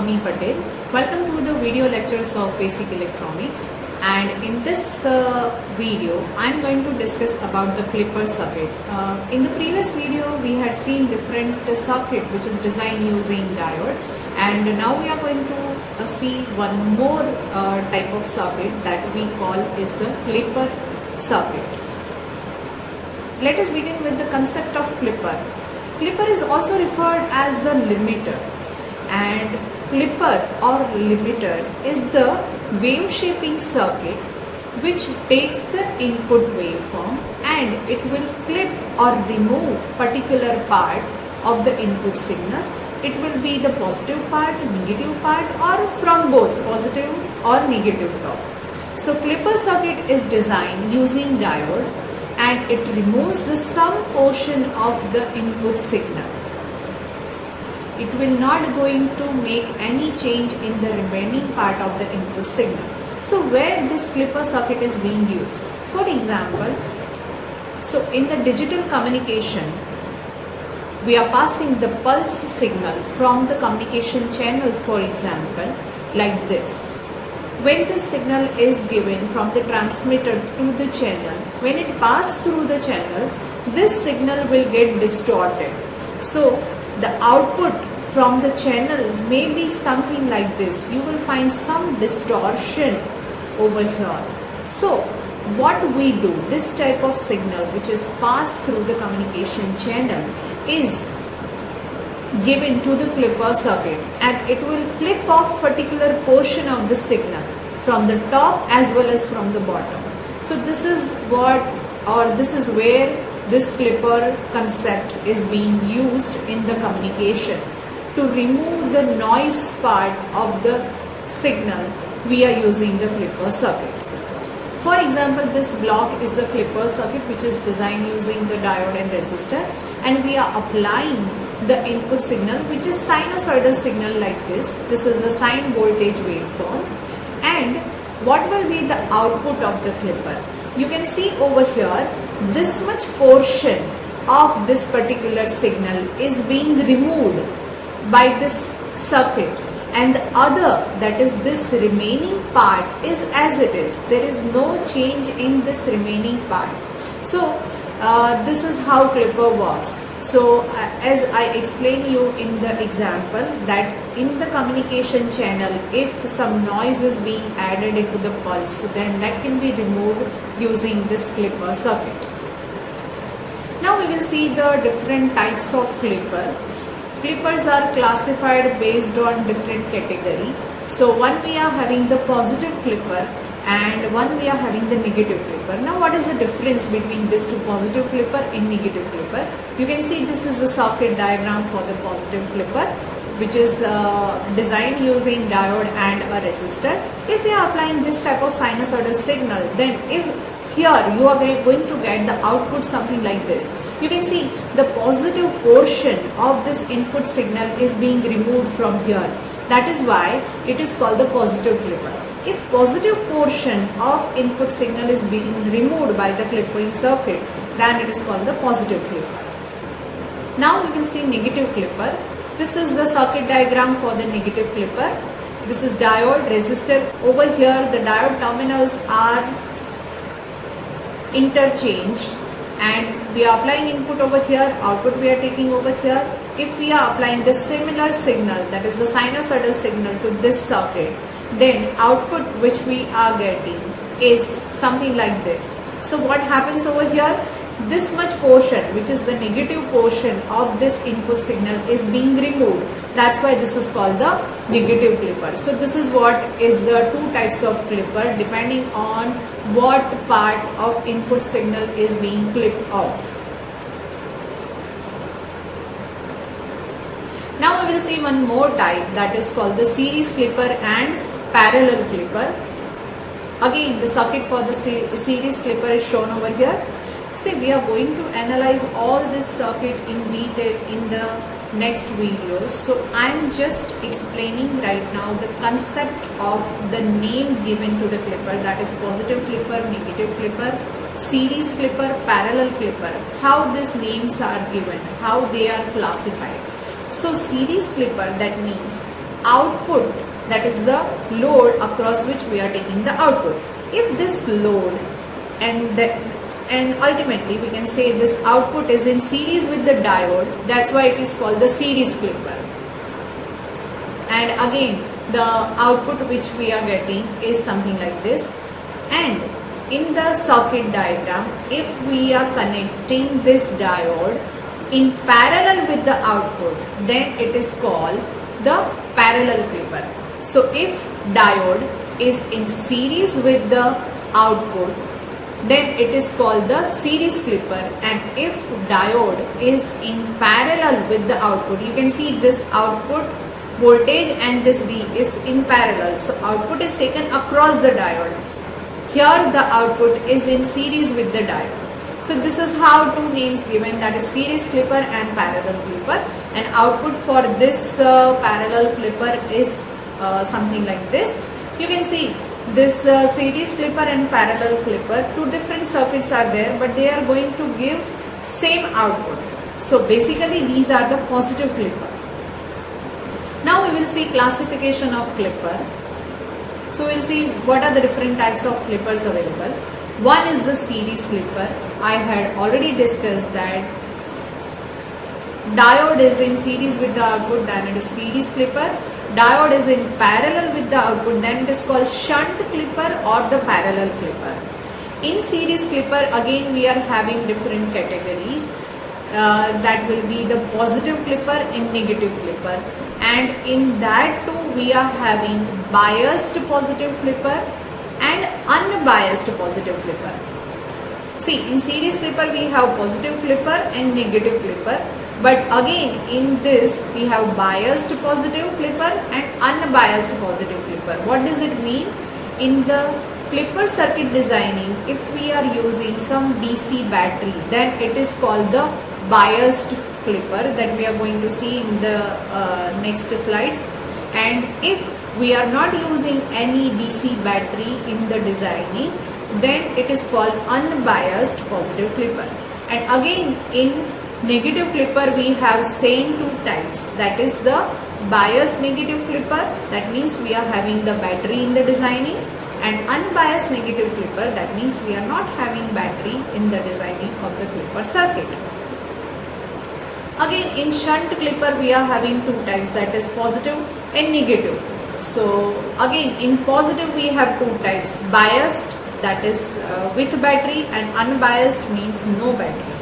Avni Patel. Welcome to the video lectures of Basic Electronics, and in this video I am going to discuss about the clipper circuit. In the previous video we had seen different circuit which is designed using diode, and now we are going to see one more type of circuit that we call is the clipper circuit. Let us begin with the concept of clipper. Clipper is also referred as the limiter, and clipper or limiter is the wave shaping circuit which takes the input waveform and it will clip or remove particular part of the input signal. It will be the positive part, negative part, or from both positive or negative top. So clipper circuit is designed using diode and it removes the some portion of the input signal. It will not going to make any change in the remaining part of the input signal. So where this clipper circuit is being used? For example, so in the digital communication, we are passing the pulse signal from the communication channel, for example, like this. When the signal is given from the transmitter to the channel, when it passes through the channel, this signal will get distorted. So the output from the channel may be something like this. You will find some distortion over here. So what we do, this type of signal which is passed through the communication channel is given to the clipper circuit, and it will clip off particular portion of the signal from the top as well as from the bottom. So this is what, or this is where this clipper concept is being used in the communication. To remove the noise part of the signal, we are using the clipper circuit. For example, this block is a clipper circuit which is designed using the diode and resistor, and we are applying the input signal which is sinusoidal signal like this. This is a sine voltage waveform, and what will be the output of the clipper? You can see over here, this much portion of this particular signal is being removed by this circuit, and the other, that is this remaining part, is as it is. There is no change in this remaining part. So this is how clipper works. So as I explained you in the example, that in the communication channel, if some noise is being added into the pulse, then that can be removed using this clipper circuit. Now we will see the different types of clipper. Clippers are classified based on different category. So one we are having the positive clipper and one we are having the negative clipper. Now what is the difference between this two, positive clipper and negative clipper? You can see this is a circuit diagram for the positive clipper, which is designed using diode and a resistor. If we are applying this type of sinusoidal signal, then if here you are going to get the output something like this. You can see the positive portion of this input signal is being removed from here. That is why it is called the positive clipper. If positive portion of input signal is being removed by the clipping circuit, then it is called the positive clipper. Now we will see negative clipper. This is the circuit diagram for the negative clipper. This is diode, resistor. Over here the diode terminals are interchanged, and we are applying input over here, output we are taking over here. If we are applying the similar signal, that is the sinusoidal signal, to this circuit, then output which we are getting is something like this. So what happens over here? This much portion, which is the negative portion of this input signal, is being removed. That's why this is called the negative clipper. So this is what is the two types of clipper, depending on what part of input signal is being clipped off. Now we will see one more type, that is called the series clipper and parallel clipper. Again, the circuit for the series clipper is shown over here. See, we are going to analyze all this circuit in detail in the next videos. So I am just explaining right now the concept of the name given to the clipper, that is positive clipper, negative clipper, series clipper, parallel clipper, how these names are given, how they are classified. So series clipper, that means output, that is the load across which we are taking the output. If this load and ultimately we can say this output is in series with the diode, that's why it is called the series clipper. And again, the output which we are getting is something like this. And in the circuit diagram, if we are connecting this diode in parallel with the output, then it is called the parallel clipper. So if diode is in series with the output, then it is called the series clipper. And if diode is in parallel with the output, you can see this output voltage and this D is in parallel. So output is taken across the diode. Here the output is in series with the diode. So this is how two names given, that is series clipper and parallel clipper. And output for this parallel clipper is something like this. You can see this series clipper and parallel clipper, two different circuits are there, but they are going to give same output. So basically these are the positive clipper. Now we will see classification of clipper. So we will see what are the different types of clippers available. One is the series clipper. I had already discussed that diode is in series with the output, then it is series clipper. Diode is in parallel with the output, then it is called shunt clipper or the parallel clipper. In series clipper, again we are having different categories. That will be the positive clipper and negative clipper. And in that too we are having biased positive clipper and unbiased positive clipper. See, in series clipper we have positive clipper and negative clipper. But again in this we have biased positive clipper and unbiased positive clipper. What does it mean? In the clipper circuit designing, if we are using some DC battery, then it is called the biased clipper that we are going to see in the next slides. And if we are not using any DC battery in the designing, then it is called unbiased positive clipper. And again in negative clipper we have same two types, that is the biased negative clipper, that means we are having the battery in the designing, and unbiased negative clipper, that means we are not having battery in the designing of the clipper circuit. Again in shunt clipper we are having two types, that is positive and negative. So again in positive we have two types, biased, that is with battery, and unbiased means no battery,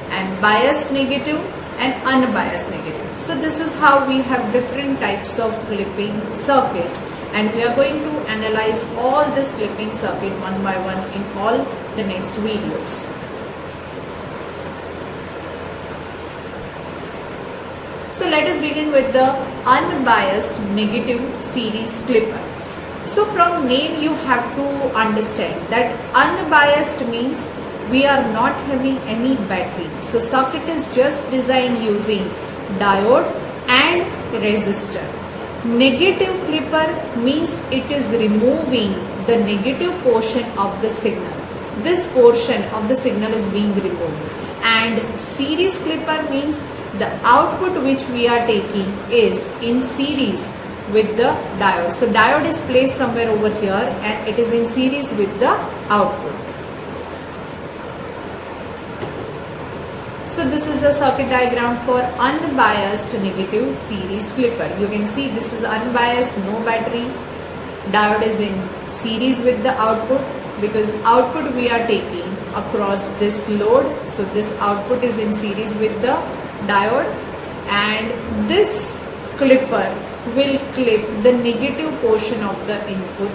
and biased negative and unbiased negative. So this is how we have different types of clipping circuit, and we are going to analyze all this clipping circuit one by one in all the next videos. So let us begin with the unbiased negative series clipper. So from name you have to understand that unbiased means we are not having any battery. So circuit is just designed using diode and resistor. Negative clipper means it is removing the negative portion of the signal. This portion of the signal is being removed. And series clipper means the output which we are taking is in series with the diode. So diode is placed somewhere over here and it is in series with the output. So this is the circuit diagram for unbiased negative series clipper. You can see this is unbiased, no battery. Diode is in series with the output because output we are taking across this load. So this output is in series with the diode, and this clipper will clip the negative portion of the input,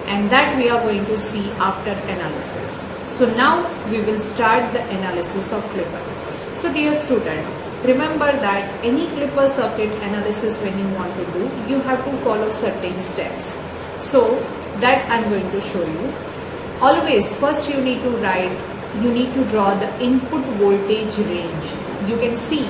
and that we are going to see after analysis. So now we will start the analysis of clipper. So dear student, remember that any clipper circuit analysis when you want to do, you have to follow certain steps. So that I am going to show you. Always first you need to draw the input voltage range. You can see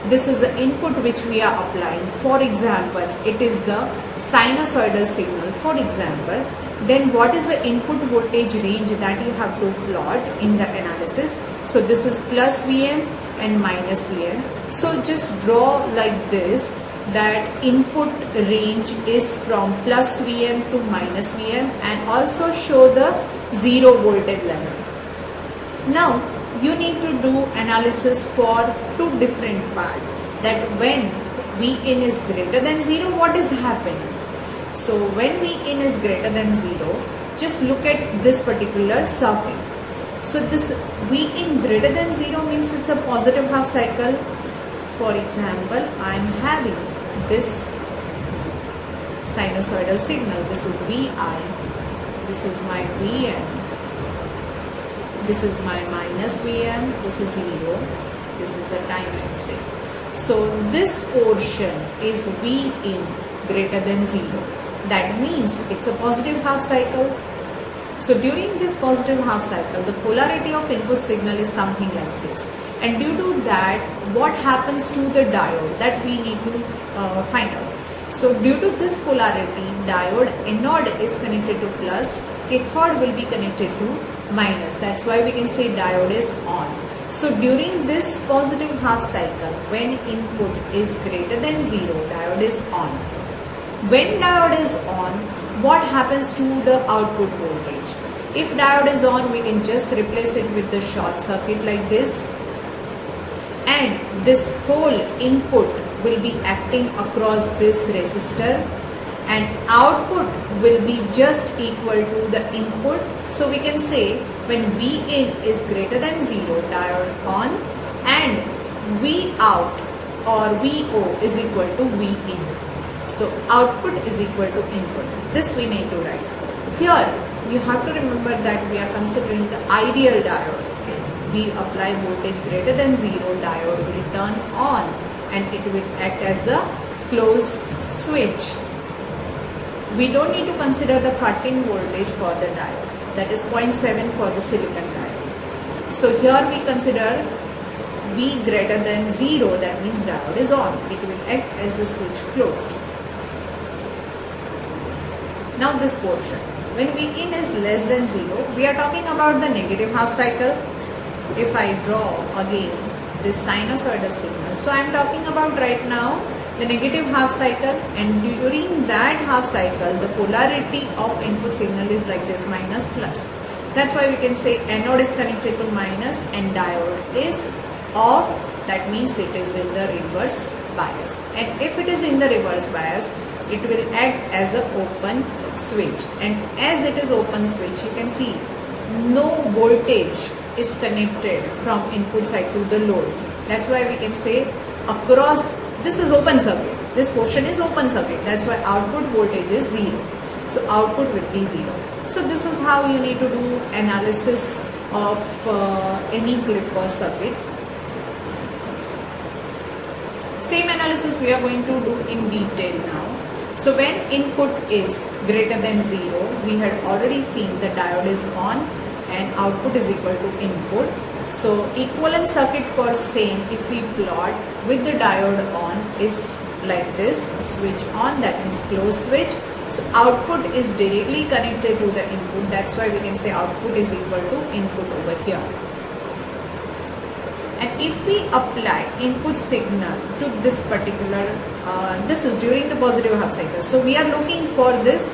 this is the input which we are applying. For example, it is the sinusoidal signal, for example. Then what is the input voltage range that you have to plot in the analysis? So this is plus Vm and minus Vm. So just draw like this. that input range is from plus Vm to minus Vm, and also show the 0 voltage level. Now you need to do analysis for two different parts, that when Vin is greater than 0, what is happening. So when Vin is greater than 0, just look at this particular circuit. So this Vin greater than 0 means it's a positive half cycle. For example, I am having this sinusoidal signal. This is Vi, this is my Vm, this is my minus Vm, this is 0, this is a time axis. So this portion is Vin greater than 0. That means it's a positive half cycle. So during this positive half cycle, the polarity of input signal is something like this. And due to that, what happens to the diode, that we need to find out. So due to this polarity, diode anode is connected to plus, cathode will be connected to minus. That's why we can say diode is on. So during this positive half cycle, when input is greater than 0, diode is on. When diode is on, what happens to the output voltage? If diode is on, we can just replace it with the short circuit like this, and this whole input will be acting across this resistor, and output will be just equal to the input. So we can say when Vin is greater than 0, diode on, and V out or Vo is equal to Vin. So output is equal to input. This we need to write. Here you have to remember that we are considering the ideal diode. We apply voltage greater than 0, diode will turn on and it will act as a closed switch. We don't need to consider the cut-in voltage for the diode, that is 0.7 for the silicon diode. So here we consider V greater than 0, that means diode is on. It will act as the switch closed. Now this portion, when Vin is less than 0, we are talking about the negative half cycle. If I draw again this sinusoidal signal, so I am talking about right now the negative half cycle, and during that half cycle the polarity of input signal is like this, minus plus. That's why we can say anode is connected to minus and diode is off. That means it is in the reverse bias, and if it is in the reverse bias, it will act as an open switch, and as it is open switch, you can see no voltage is connected from input side to the load. That's why we can say across, this is open circuit, this portion is open circuit, that's why output voltage is 0. So output will be 0. So this is how you need to do analysis of any clipper circuit. Same analysis we are going to do in detail now. So when input is greater than 0, we had already seen the diode is on and output is equal to input. So equivalent circuit for same, if we plot with the diode on, is like this, switch on, that means close switch. So output is directly connected to the input, that's why we can say output is equal to input over here. And if we apply input signal to this particular, this is during the positive half cycle, so we are looking for this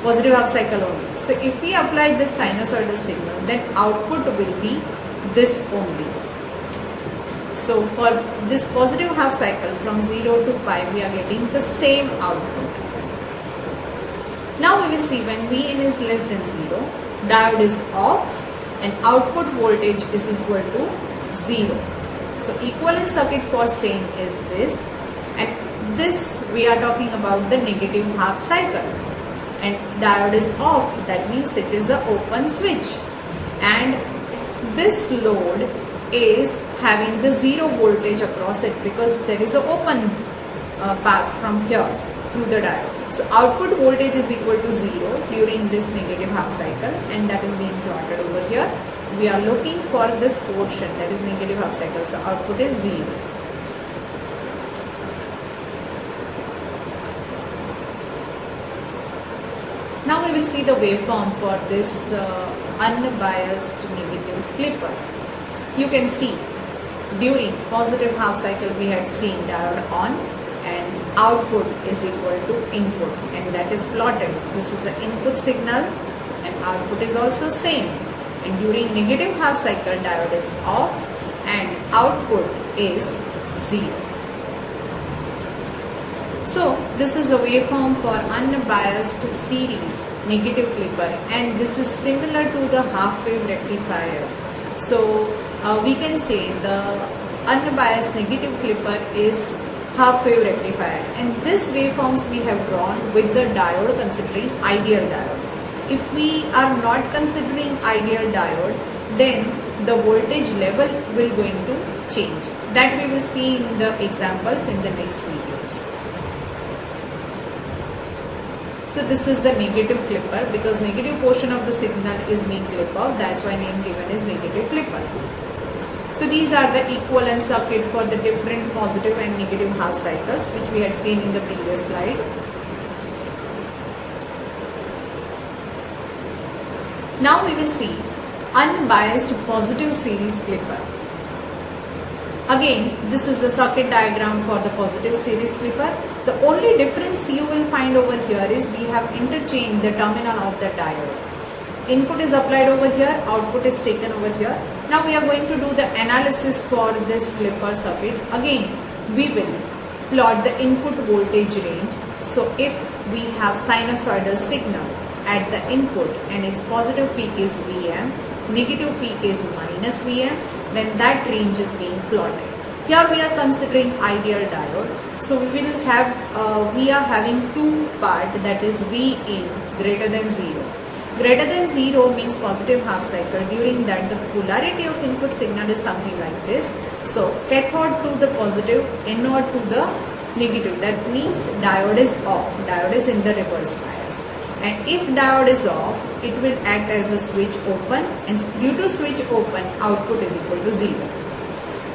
positive half cycle only. So if we apply this sinusoidal signal, then output will be this only. So for this positive half cycle from 0 to pi, we are getting the same output. Now we will see when Vin is less than 0, diode is off and output voltage is equal to 0. So equivalent circuit for same is this, and this we are talking about the negative half cycle. And diode is off, that means it is an open switch, and this load is having the 0 voltage across it because there is an open path from here through the diode. So output voltage is equal to 0 during this negative half cycle, and that is being plotted over here. We are looking for this portion, that is negative half cycle, so output is 0. Now we will see the waveform for this unbiased negative clipper. You can see during positive half cycle we had seen diode on and output is equal to input, and that is plotted. This is the input signal and output is also same, and during negative half cycle diode is off and output is 0. So this is a waveform for unbiased series negative clipper, and this is similar to the half wave rectifier. So we can say the unbiased negative clipper is half wave rectifier, and this waveforms we have drawn with the diode considering ideal diode. If we are not considering ideal diode, then the voltage level will going to change. That we will see in the examples in the next videos. So this is the negative clipper, because negative portion of the signal is being clipped off, that's why name given is negative clipper. So these are the equivalent circuit for the different positive and negative half cycles, which we had seen in the previous slide. Now we will see unbiased positive series clipper. Again, this is the circuit diagram for the positive series clipper. The only difference you will find over here is we have interchanged the terminal of the diode. Input is applied over here, output is taken over here. Now we are going to do the analysis for this clipper circuit. Again, we will plot the input voltage range. So if we have sinusoidal signal at the input and its positive peak is Vm, negative peak is minus Vm, then that range is being plotted. Here we are considering ideal diode. So we will have, we are having two part, that is V in greater than 0. Greater than 0 means positive half cycle. During that the polarity of input signal is something like this. So cathode to the positive, anode to the negative. That means diode is off. Diode is in the reverse bias. And if diode is off, it will act as a switch open, and due to switch open, output is equal to 0.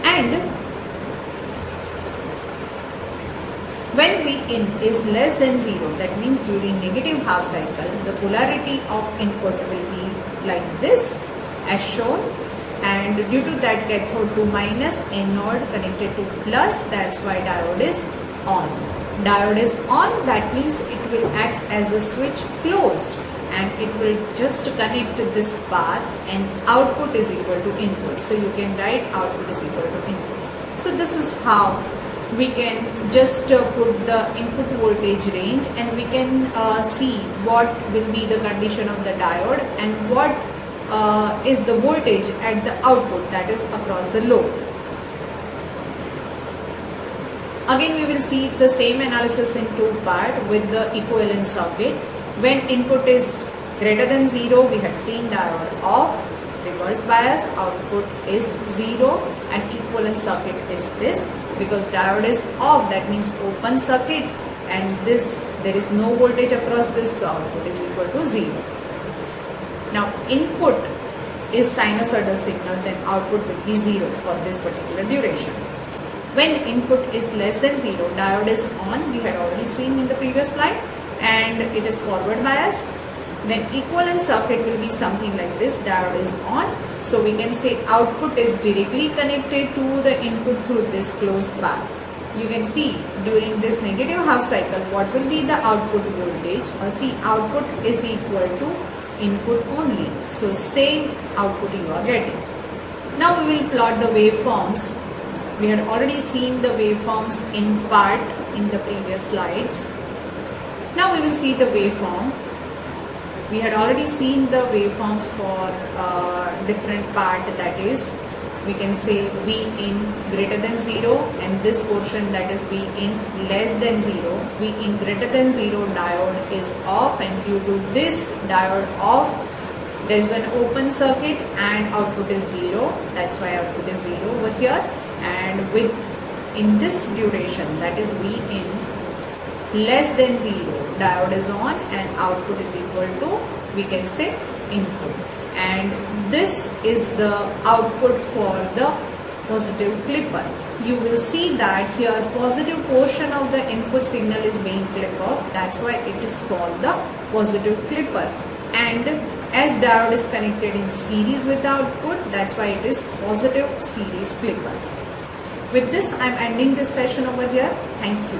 And when Vin is less than 0, that means during negative half cycle, the polarity of input will be like this as shown, and due to that cathode to minus, anode connected to plus, that's why diode is on. Diode is on, that means it will act as a switch closed, and it will just connect to this path, and output is equal to input. So you can write output is equal to input. So this is how we can just put the input voltage range, and we can see what will be the condition of the diode and what is the voltage at the output, that is across the load. Again we will see the same analysis in two part with the equivalent circuit. When input is greater than 0, we had seen diode off, reverse bias, output is 0, and equivalent circuit is this. Because diode is off, that means open circuit, and this there is no voltage across this, so output is equal to 0. Now input is sinusoidal signal, then output will be 0 for this particular duration. When input is less than 0, diode is on, we had already seen in the previous slide, and it is forward bias. Then equivalent circuit will be something like this, diode is on. So we can say output is directly connected to the input through this closed path. You can see during this negative half cycle what will be the output voltage. See, output is equal to input only. So same output you are getting. Now we will plot the waveforms. We had already seen the waveforms in part in the previous slides. Now we will see the waveform. We had already seen the waveforms for different part, that is we can say V in greater than 0, and this portion, that is V in less than 0. V in greater than 0, diode is off, and due to this diode off, there is an open circuit and output is 0. That's why output is 0 over here. And with in this duration, that is V in less than 0, diode is on and output is equal to, we can say, input. And this is the output for the positive clipper. You will see that here positive portion of the input signal is being clipped off. That's why it is called the positive clipper. And as diode is connected in series with the output, that's why it is positive series clipper. With this, I am ending this session over here. Thank you.